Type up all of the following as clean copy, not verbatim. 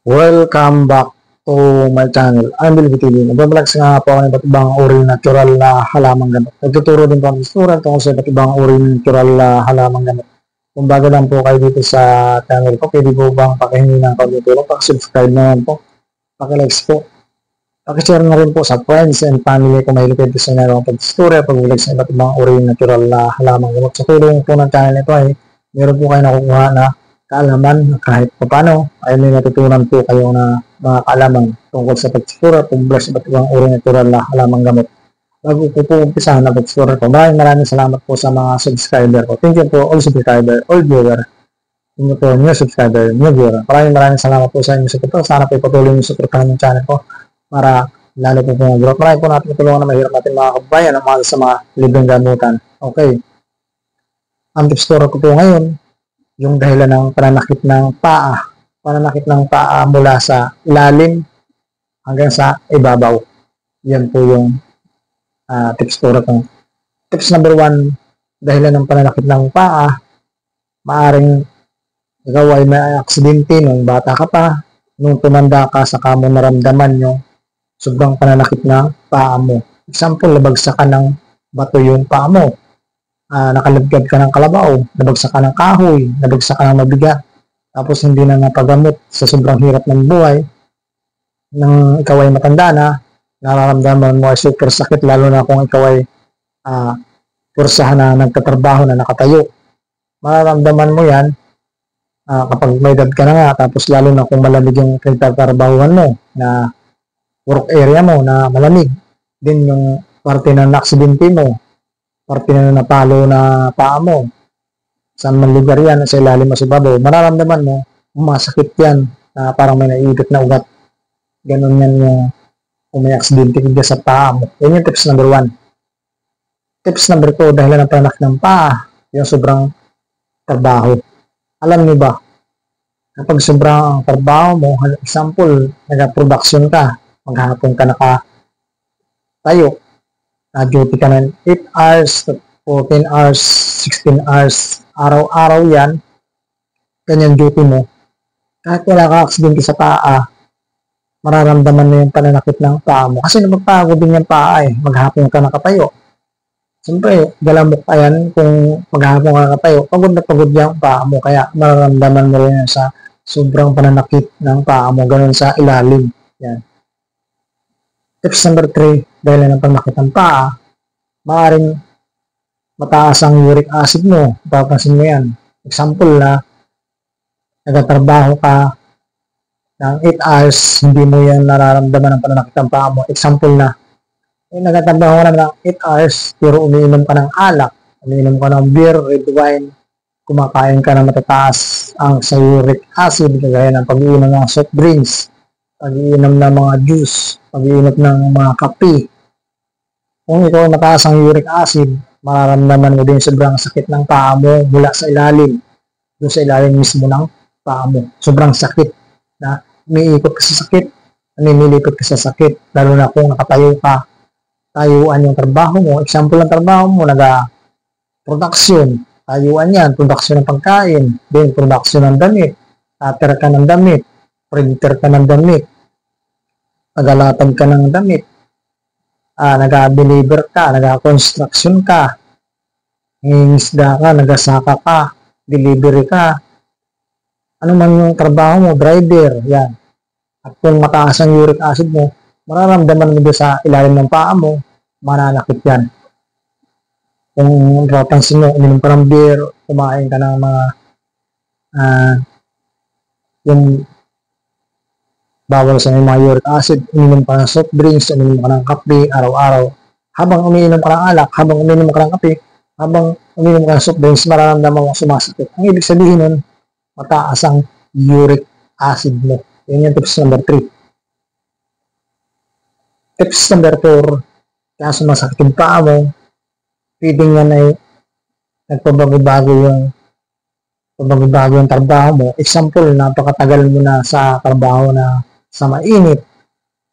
Welcome back to my channel. I'm Bilby TV. Nagbablog nga po ako ng iba't ibang uri ng natural na halamang gamot. Nagtuturo din po ang istura tungkol sa iba't ibang uri ng natural na halamang gamot. Kung bago lang po kayo dito sa channel ko, pwede po bang pakihingi ng kaunting tulong? Pakisubscribe naman po. Pakilikes po. Pakishare na rin po sa friends and family kung mahilig kayo sa nga pag-istura, pag-vlog sa iba't ibang uri ng natural na halamang gamot. Sa tulong po ng channel ito ay meron po kayo nakukuha na kaalaman kahit paano ay may natutunan po kayo na mga kaalaman tungkol sa pagsikura, pag-brush at ibang uri natural na halamang gamot. Bago po umpisahan na pagsikura ko, maraming salamat po sa mga subscriber ko. Thank you po all subscriber, all viewer. Thank you po new subscriber, new viewer. Maraming salamat po sa inyo support. Sana po ipatuloy niyo suportahan yung channel ko para lalo po po mag-grow. Marami po natin tulungan na mahirap natin mga kabayan ang mahal sa mga libreng gamutan. Okay. Ang tips ko po ngayon, yung dahilan ng pananakit ng paa. Pananakit ng paa mula sa ilalim hanggang sa ibabaw. Yan po yung tips ko ito. Tips number 1, dahilan ng pananakit ng paa, maaring ikaw ay may aksidente nung bata ka pa, nung tumanda ka, saka mo naramdaman yung sobrang pananakit ng paa mo. Example, nabagsak ka ng bato yung paa mo. Nakalagad ka ng kalabaw, nabagsak ka ng kahoy, nabagsak ka ng mabigat, tapos hindi na napagamot sa sobrang hirap ng buhay, nang ikaw ay matanda na, nararamdaman mo ay super sakit, lalo na kung ikaw ay kursahan na nagtatrabaho na nakatayo. Mararamdaman mo yan kapag may edad ka na nga, tapos lalo na kung malamig yung pinagtatrabahuhan mo, na work area mo na malamig, din yung parte ng aksidente mo, parte na napalo na paa mo, saan man lugar yan, sa ilalim o sa babaw, mararamdaman mo, masakit yan, na parang may naiipit na ugat. Ganun yan yung kung may aksidente ka sa paa mo. Yan yung tips number 1. Tips number 2, dahil ng panak ng paa, yung sobrang trabaho. Alam niyo ba, kapag sobrang trabaho mo, example, nag-production ka, maghapon ka nakatayo, duty ka ng 8 hours, 14 hours, 16 hours, araw-araw yan, ganyan duty mo. Kahit wala ka aksidente sa paa, mararamdaman mo yung pananakit ng paa mo. Kasi napagpagod din yung paa maghapon ka nakatayo. Siyempre, galamok ka yan kung maghapon ka nakatayo, pagod na pagod yung paa mo, kaya mararamdaman mo rin sa sobrang pananakit ng paa mo, ganun sa ilalim. Yan. Tips number 3, dahil ng pananakit ng paa, maaaring mataas ang uric acid mo. Papansin mo yan. Example na, nagtatrabaho ka ng 8 hours, hindi mo yan nararamdaman ng pananakit ng paa mo. Example na, nagtatrabaho ka ng 8 hours, pero umiinom ka ng alak, umiinom ka ng beer, red wine, kumakain ka ng matataas ang sa uric acid, kagaya ng pag-iinom ng soft drinks, pag-iinom ng mga juice, pag-iinom ng mga kape. Kung ikaw ay mataas ang uric acid, mararamdaman mo din sobrang sakit ng paa mo mula sa ilalim. Doon sa ilalim mismo ng paa mo. Sobrang sakit na umiikot ka sa sakit, namimilipot ka sa sakit, lalo na kung nakatayo ka, tayuan yung trabaho mo. Example ng trabaho mo, production, tayuan yan, production ng pagkain, then production ng damit, cutter ka ng damit, printer ka ng damit, nagalatag ka ng damit, nag-deliver ka, nag-construction ka, nangingisda ka, nagasaka ka, delivery ka, ano man yung trabaho mo, driver, yan. At kung mataas ang uric acid mo, mararamdaman mo sa ilalim ng paa mo, mananakit yan. Kung napapansin mo, uminom ka ng beer, kumain ka ng mga yung bawal sa mga uric acid, uminom ka ng soft drinks, uminom ka ng kape araw-araw. Habang umiinom ka ng alak, habang umiinom ka ng kape, habang umiinom ka ng soft drinks, mararamdaman mo sumasakit. Ang ibig sabihin nun, mataas ang uric acid mo. Yan yung tips number 3. Tips number 4, kaya sumasakit yung paa mo, pwedeng yan ay nagpabago-bago yung trabaho mo. Example, napakatagal mo na sa trabaho na sa mainit,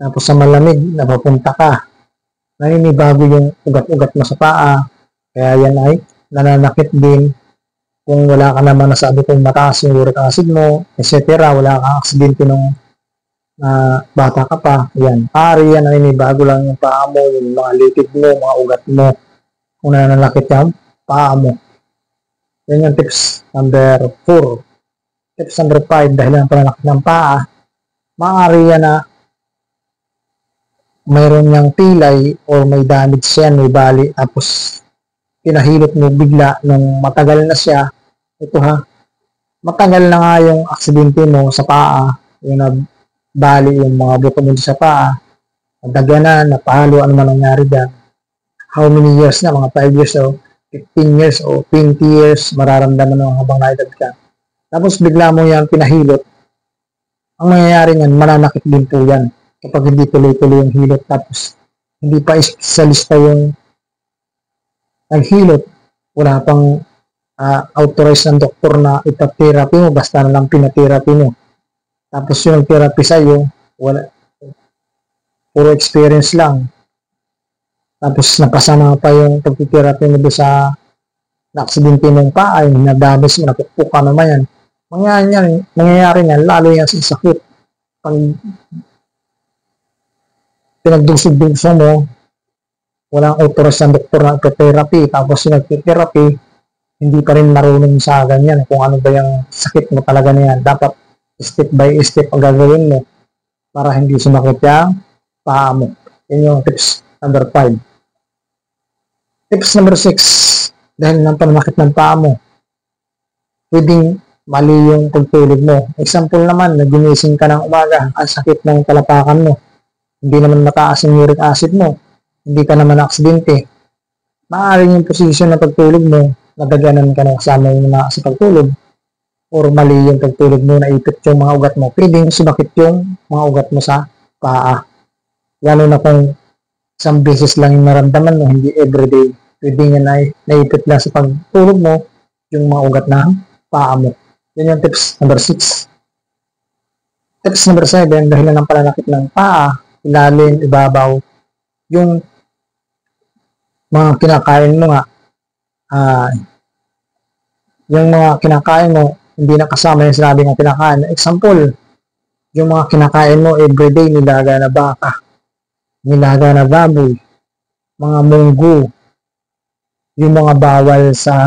tapos sa malamig, napapunta ka. Naninibago yung ugat-ugat mo sa paa, kaya yan ay nananakit din. Kung wala ka naman nasabi kung mataas yung uric acid mo, etc., wala kang aksidente nung bata ka pa, yan. Maaari yan ay bago lang yung paa mo, yung mga litid mo, mga ugat mo, kung nananakit yung paa mo. Yan yung tips number 4. Tips number 5, dahil ang pananakit ng paa, maaari yan na mayroon niyang pilay or may damage yan, may bali, tapos pinahilot mo bigla nung matagal na siya. Ito ha, matagal na nga yung aksidente mo sa paa, yung bali yung mga buto mo sa paa, nadagyanan, napahalo, ano man nangyari dyan. How many years na? Mga 5 years o 15 years o 20 years, mararamdaman mo habang naedad ka. Tapos bigla mo yan pinahilot. Ang mangyayari niyan, mananakit din po yan. Kapag hindi tuloy-tuloy yung hilot, tapos hindi pa specialista yung naghilot, wala pang authorized ng doktor na ipa-therapy mo, basta na lang pinatherapy mo. Tapos yung therapy sa'yo, wala, puro experience lang. Tapos nakasama pa yung pag-therapy mo doon sa na-aksidente mong paa, yung nadamis mo, napukpuk ka naman yan. Mangyayari yan, lalo yan sa sakit. Pag pinagdusog-dusog mo, walang authorized ng doktor na ipa-therapy, tapos yung nag-therapy, hindi pa rin marunong sa ganyan kung ano ba yung sakit mo talaga na yan. Dapat step by step ang gagawin mo para hindi sumakit yung paa mo. Yan yung tips number 5. Tips number 6, dahil ng pananakit ng paa mo, pwedeng mali yung pagtulog mo. Example naman, naginising ka ng umaga, ang sakit ng talapakan mo, hindi naman mataas yung uric acid mo, hindi ka naman aksidente. Maaaring yung posisyon ng pagtulog mo, nadaganan ka na kasama yung mga sa pagtulog, or mali yung pagtulog mo, naipit yung mga ugat mo, pwedeng sumakit yung mga ugat mo sa paa. Lalo na kung isang beses lang yung naramdaman mo, hindi everyday. Pwede nga naipit lang sa pagtulog mo yung mga ugat ng paa mo. Yun yung tips number 6. Tips number 7, dahil ng pananakit ng paa, ilalim, ibabaw, yung mga kinakain mo nga, yung mga kinakain mo, hindi nakasama yung sinabi ng kinakain. Example, yung mga kinakain mo everyday, nilaga na baka, nilaga na baboy, mga munggo, yung mga bawal sa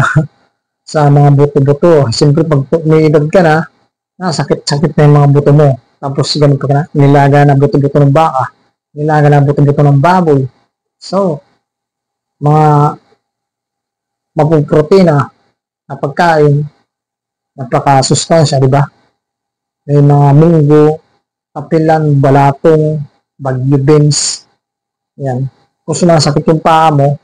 mga buto-buto. Siyempre, pag may edad ka na, sakit-sakit na yung mga buto mo. Tapos, ganun pa na, nilaga na buto-buto ng baka, nilaga na buto-buto ng baboy. So, mga mapuprotein na pagkain, napakasustansya, di ba? May mga munggo, kapilan, balatong, bagyo beans, yan. Kung sumasakit yung paa mo,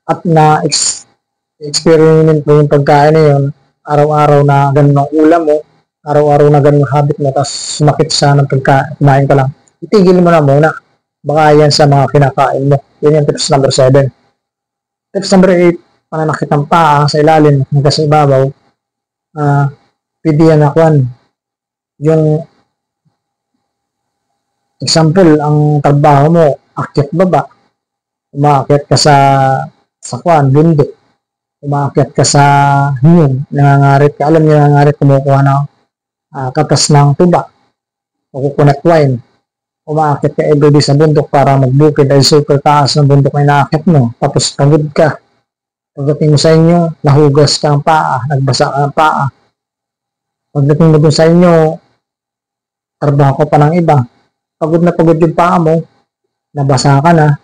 at na-experiment mo yung pagkain na yun, araw-araw na ganun ang ulam mo, araw-araw na ganun ang habit mo, tapos sumakit siya ng pagkain ka lang, itigil mo na muna. Baka yan sa mga kinakain mo. Yan yung tips number 7. Tips number 8, pananakit ng paa sa ilalim hanggang sa ibabaw. Pwede yan akuan. Yung example, ang trabaho mo, akyat baba, umakyat ka sa bundok, umakyat ka sa hiyon, nangangarit ka, alam niyo nangangarit, kumukuha ng katas ng tuba, o coconut wine, umakyat ka everyday sa bundok para magbukid, ay super taas ng bundok na inakyat mo, tapos pagod ka, pagdating mo sa inyo, nahugas ka ang paa, nagbasa ka ang paa, pagdating mo dun sa inyo, trabaho pa ng iba, pagod na pagod yung paa mo, nabasa ka na,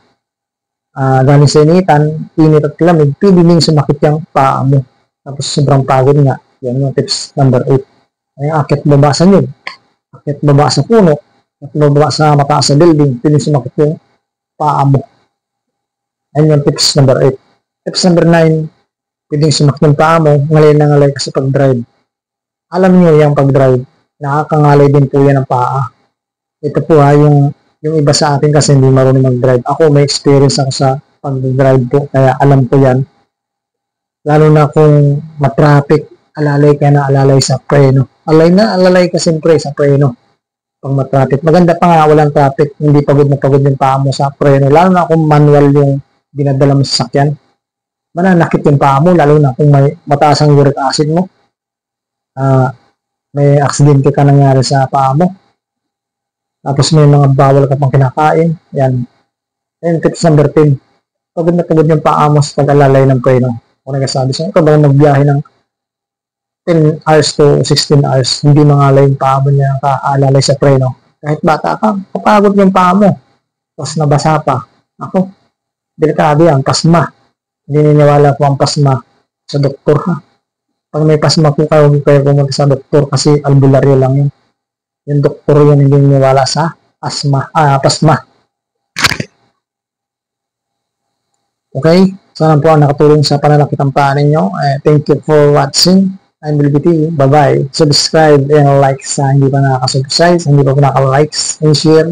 galing sa initan, init at lamig, pibiling sumakit yung paa mo. Tapos sobrang pagod nga. Yan yung tips number 8. Ay, akit baba sa nyug, akit baba sa puno, akit baba sa mataas sa building, pibiling sumakit yung paa mo. Yan yung tips number 8. Tips number 9, pwedeng sumakit yung paa mo, ngalay na ngalay kasi pag-drive. Alam niyo yung pag-drive, nakakangalay din po yan ang paa. Ito po yung iba sa atin kasi hindi marunong mag-drive. Ako may experience ako sa pag-drive po, kaya alam ko yan. Lalo na kung matraffic, alalay ka na alalay sa preno. Alalay ka siyempre sa preno pag matraffic. Maganda pa nga walang traffic, hindi pagod na pagod yung paa mo sa preno. Lalo na kung manual yung dinadala mo sa sakyan. Mananakit yung paa mo, lalo na kung may mataas ang uric acid mo. May aksidente ka nangyari sa paa mo. Tapos may mga bawal ka pang kinakain. Yan. And tips number 10. Pagod na pagod yung paa mo sa pag-alalay ng preno. Kung nagsasabi siya, ikaw ba magbiyahe ng 10 hours to 16 hours, hindi mangalay yung paa mo niya kaalalay sa preno. Kahit bata ka, kapagod yung paa mo. Tapos nabasa pa. Ako, delikado yan, pasma. Hindi niniwala po ang pasma sa doktor ha. Pag may pasma po kayo, huwag kayo pumunta sa doktor kasi albularyo lang yun. Yung doktor yun hindi niniwala sa pasma. Okay? Sana po ang nakatulong sa pananakit ng paa ninyo. Thank you for watching. I'm Bilby TV. Bye-bye. Subscribe and like sa hindi pa nakaka-subscribe, hindi pa nakaka-likes and share.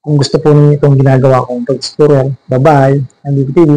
Kung gusto po ninyo itong ginagawa kong pag-tutorial. Bye-bye. I'm Bilby TV.